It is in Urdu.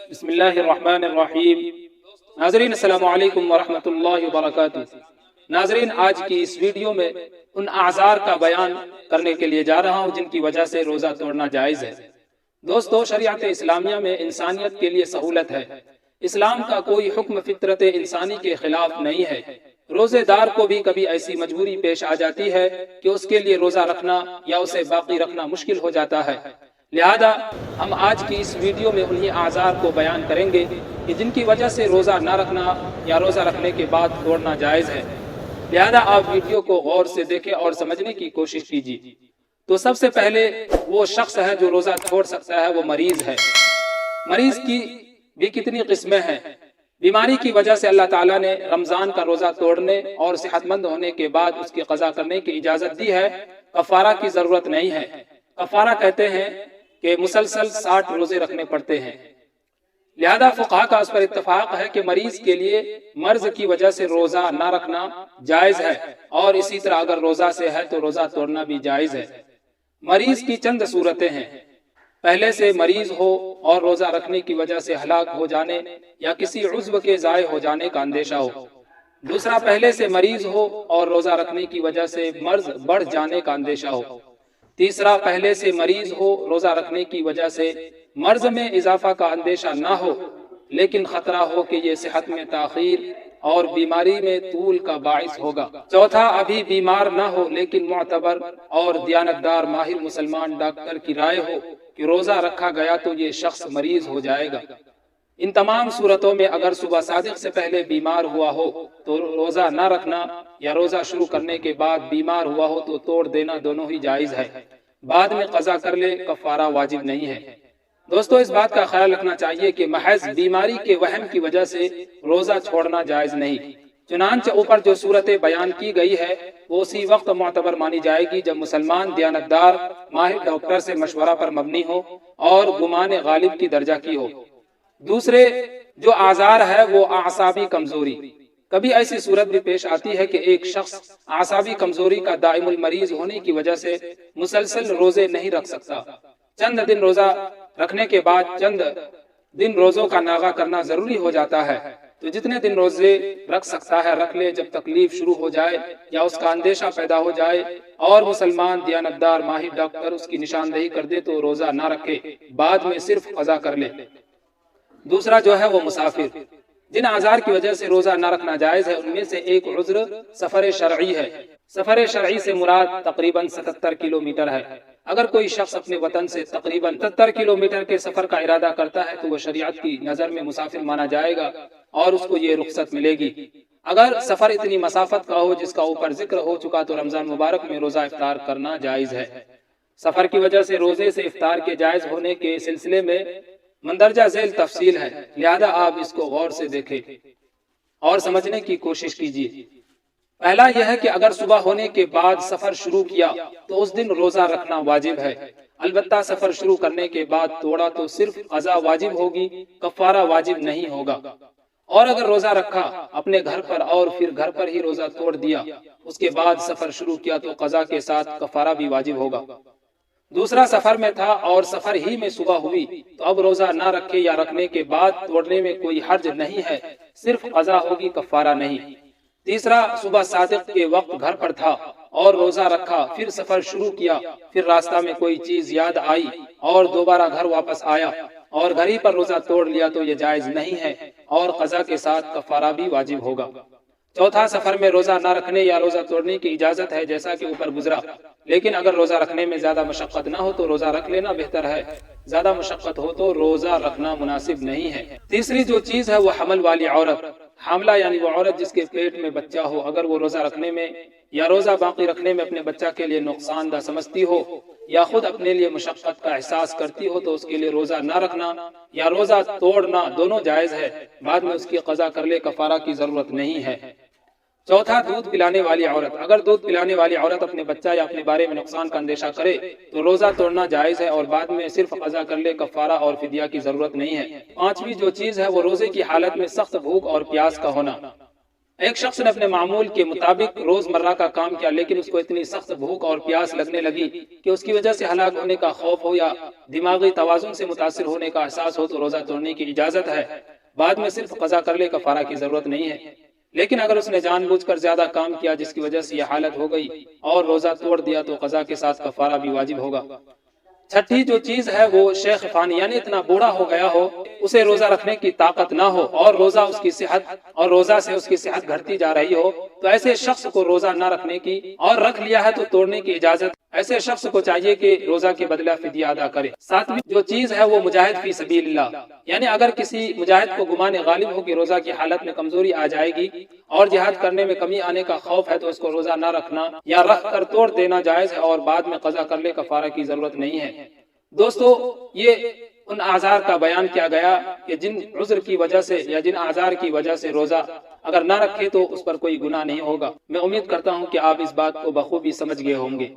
بسم اللہ الرحمن الرحیم۔ ناظرین السلام علیکم ورحمۃ اللہ وبرکاتہ۔ ناظرین، آج کی اس ویڈیو میں ان اعذار کا بیان کرنے کے لیے جا رہا ہوں جن کی وجہ سے روزہ توڑنا جائز ہے۔ دوستو، شریعت اسلامیہ میں انسانیت کے لیے سہولت ہے۔ اسلام کا کوئی حکم فطرت انسانی کے خلاف نہیں ہے۔ روزے دار کو بھی کبھی ایسی مجبوری پیش آ جاتی ہے کہ اس کے لیے روزہ رکھنا یا اسے باقی رکھنا مشکل ہو جاتا ہے، لہذا ہم آج کی اس ویڈیو میں انہی اعذار کو بیان کریں گے کہ جن کی وجہ سے روزہ نہ رکھنا یا روزہ رکھنے کے بعد توڑنا جائز ہے۔ لہذا آپ ویڈیو کو غور سے دیکھیں اور سمجھنے کی کوشش کیجیے۔ تو سب سے پہلے وہ شخص ہے جو روزہ چھوڑ سکتا ہے، وہ مریض ہے۔ مریض کی بھی کتنی قسمیں ہیں۔ بیماری کی وجہ سے اللہ تعالیٰ نے رمضان کا روزہ توڑنے اور صحت مند ہونے کے بعد اس کی قضا کرنے کی اجازت دی ہے۔ کفارہ کی ضرورت نہیں ہے۔ کفارہ کہتے ہیں کہ مسلسل 60 روزے رکھنے پڑتے ہیں۔ لہذا فقہا کا اس پر اتفاق ہے کہ مریض کے لیے مرض کی وجہ سے روزہ نہ رکھنا جائز ہے، اور اسی طرح اگر روزہ سے ہے تو روزہ توڑنا بھی جائز ہے۔ مریض کی چند صورتیں ہیں۔ پہلے سے مریض ہو اور روزہ رکھنے کی وجہ سے ہلاک ہو جانے یا کسی عضو کے ضائع ہو جانے کا اندیشہ ہو۔ دوسرا، پہلے سے مریض ہو اور روزہ رکھنے کی وجہ سے مرض بڑھ جانے کا اندیشہ ہو۔ تیسرا، پہلے سے مریض ہو، روزہ رکھنے کی وجہ سے مرض میں اضافہ کا اندیشہ نہ ہو لیکن خطرہ ہو کہ یہ صحت میں تاخیر اور بیماری میں طول کا باعث ہوگا۔ چوتھا، ابھی بیمار نہ ہو لیکن معتبر اور دیانتدار ماہر مسلمان ڈاکٹر کی رائے ہو کہ روزہ رکھا گیا تو یہ شخص مریض ہو جائے گا۔ ان تمام صورتوں میں اگر صبح صادق سے پہلے بیمار ہوا ہو تو روزہ نہ رکھنا، یا روزہ شروع کرنے کے بعد بیمار ہوا ہو تو توڑ دینا دونوں ہی جائز ہے۔ بعد میں قضا کر لے، کفارہ واجب نہیں ہے۔ دوستو، اس بات کا خیال رکھنا چاہیے کہ محض بیماری کے وہم کی وجہ سے روزہ چھوڑنا جائز نہیں۔ چنانچہ اوپر جو صورتیں بیان کی گئی ہے وہ اسی وقت معتبر مانی جائے گی جب مسلمان دیانتدار ماہر ڈاکٹر سے مشورہ پر مبنی ہو اور گمان غالب کی درجہ کی ہو۔ دوسرے جو اعذار ہے وہ اعصابی کمزوری۔ کبھی ایسی صورت بھی پیش آتی ہے کہ ایک شخص اعصابی کمزوری کا دائم المریض ہونے کی وجہ سے مسلسل روزے نہیں رکھ سکتا۔ چند دن روزہ رکھنے کے بعد چند دن روزوں کا ناغہ کرنا ضروری ہو جاتا ہے، تو جتنے دن روزے رکھ سکتا ہے رکھ لے۔ جب تکلیف شروع ہو جائے یا اس کا اندیشہ پیدا ہو جائے اور مسلمان دیانتدار ماہر ڈاکٹر اس کی نشاندہی کر دے تو روزہ نہ رکھے، بعد میں صرف قضا کر لے۔ دوسرا جو ہے وہ مسافر۔ جن اعذار کی وجہ سے روزہ نہ رکھنا جائز ہے ان میں سے ایک عذر سفر شرعی ہے۔ سفر شرعی سے مراد تقریباً 77 کلومیٹر ہے۔ اگر کوئی شخص اپنے وطن سے تقریباً 70 کلومیٹر کے سفر کا ارادہ کرتا ہے تو وہ شریعت کی نظر میں مسافر مانا جائے گا اور اس کو یہ رخصت ملے گی۔ اگر سفر اتنی مسافت کا ہو جس کا اوپر ذکر ہو چکا تو رمضان مبارک میں روزہ افطار کرنا جائز ہے۔ سفر کی وجہ سے روزے سے افطار کے جائز ہونے کے سلسلے میں مندرجہ ذیل تفصیل ہے، لہذا آپ اس کو غور سے دیکھیں اور سمجھنے کی کوشش کیجیے۔ پہلا یہ ہے کہ اگر صبح ہونے کے بعد سفر شروع کیا تو اس دن روزہ رکھنا واجب ہے۔ البتہ سفر شروع کرنے کے بعد توڑا تو صرف قضا واجب ہوگی، کفارہ واجب نہیں ہوگا۔ اور اگر روزہ رکھا اپنے گھر پر اور پھر گھر پر ہی روزہ توڑ دیا، اس کے بعد سفر شروع کیا تو قضا کے ساتھ کفارہ بھی واجب ہوگا۔ دوسرا، سفر میں تھا اور سفر ہی میں صبح ہوئی تو اب روزہ نہ رکھے یا رکھنے کے بعد توڑنے میں کوئی حرج نہیں ہے، صرف قضا ہوگی، کفارہ نہیں۔ تیسرا، صبح صادق کے وقت گھر پر تھا اور روزہ رکھا، پھر سفر شروع کیا، پھر راستہ میں کوئی چیز یاد آئی اور دوبارہ گھر واپس آیا اور گھر ہی پر روزہ توڑ لیا تو یہ جائز نہیں ہے اور قضا کے ساتھ کفارہ بھی واجب ہوگا۔ چوتھا، سفر میں روزہ نہ رکھنے یا روزہ توڑنے کی اجازت ہے جیسا کہ اوپر گزرا، لیکن اگر روزہ رکھنے میں زیادہ مشقت نہ ہو تو روزہ رکھ لینا بہتر ہے، زیادہ مشقت ہو تو روزہ رکھنا مناسب نہیں ہے۔ تیسری جو چیز ہے وہ حمل والی عورت۔ حاملہ یعنی وہ عورت جس کے پیٹ میں بچہ ہو، اگر وہ روزہ رکھنے میں یا روزہ باقی رکھنے میں اپنے بچہ کے لیے نقصان دہ سمجھتی ہو یا خود اپنے لیے مشقت کا احساس کرتی ہو تو اس کے لیے روزہ نہ رکھنا یا روزہ توڑنا دونوں جائز ہے، بعد میں اس کی قضا کر لے، کفارہ کی ضرورت نہیں ہے۔ چوتھا، دودھ پلانے والی عورت۔ اگر دودھ پلانے والی عورت اپنے بچہ یا اپنے بارے میں نقصان کا اندیشہ کرے تو روزہ توڑنا جائز ہے اور بعد میں صرف قضا کر لے، کفارہ اور فدیہ کی ضرورت نہیں ہے۔ پانچویں جو چیز ہے وہ روزے کی حالت میں سخت بھوک اور پیاس کا ہونا۔ ایک شخص نے اپنے معمول کے مطابق روزمرہ کا کام کیا، لیکن اس کو اتنی سخت بھوک اور پیاس لگنے لگی کہ اس کی وجہ سے ہلاک ہونے کا خوف ہو یا دماغی توازن سے متاثر ہونے کا احساس ہو تو روزہ توڑنے کی اجازت ہے۔ بعد میں صرف قضا کر لے، کفارہ کی ضرورت نہیں ہے۔ لیکن اگر اس نے جان بوجھ کر زیادہ کام کیا جس کی وجہ سے یہ حالت ہو گئی اور روزہ توڑ دیا تو قضا کے ساتھ کفارہ بھی واجب ہوگا۔ چھٹی جو چیز ہے وہ شیخ فانی، یعنی اتنا بوڑھا ہو گیا ہو، اسے روزہ رکھنے کی طاقت نہ ہو اور روزہ سے اس کی صحت گھٹتی جا رہی ہو، تو ایسے شخص کو روزہ نہ رکھنے کی، اور رکھ لیا ہے تو توڑنے کی اجازت ایسے شخص کو چاہیے کہ روزہ کے بدلہ فدیہ ادا کرے۔ ساتویں جو چیز ہے وہ مجاہد فی سبیل اللہ، یعنی اگر کسی مجاہد کو گمان غالب ہو کہ روزہ کی حالت میں کمزوری آ جائے گی اور جہاد کرنے میں کمی آنے کا خوف ہے تو اس کو روزہ نہ رکھنا یا رکھ کر توڑ دینا جائز ہے اور بعد میں قضا کر لے، کفارہ کی ضرورت نہیں ہے۔ دوستو، یہ ان اعذار کا بیان کیا گیا کہ جن عذر کی وجہ سے یا جن اعذار کی وجہ سے روزہ اگر نہ رکھے تو اس پر کوئی گناہ نہیں ہوگا۔ میں امید کرتا ہوں کہ آپ اس بات کو بخوبی سمجھ گئے ہوں گے۔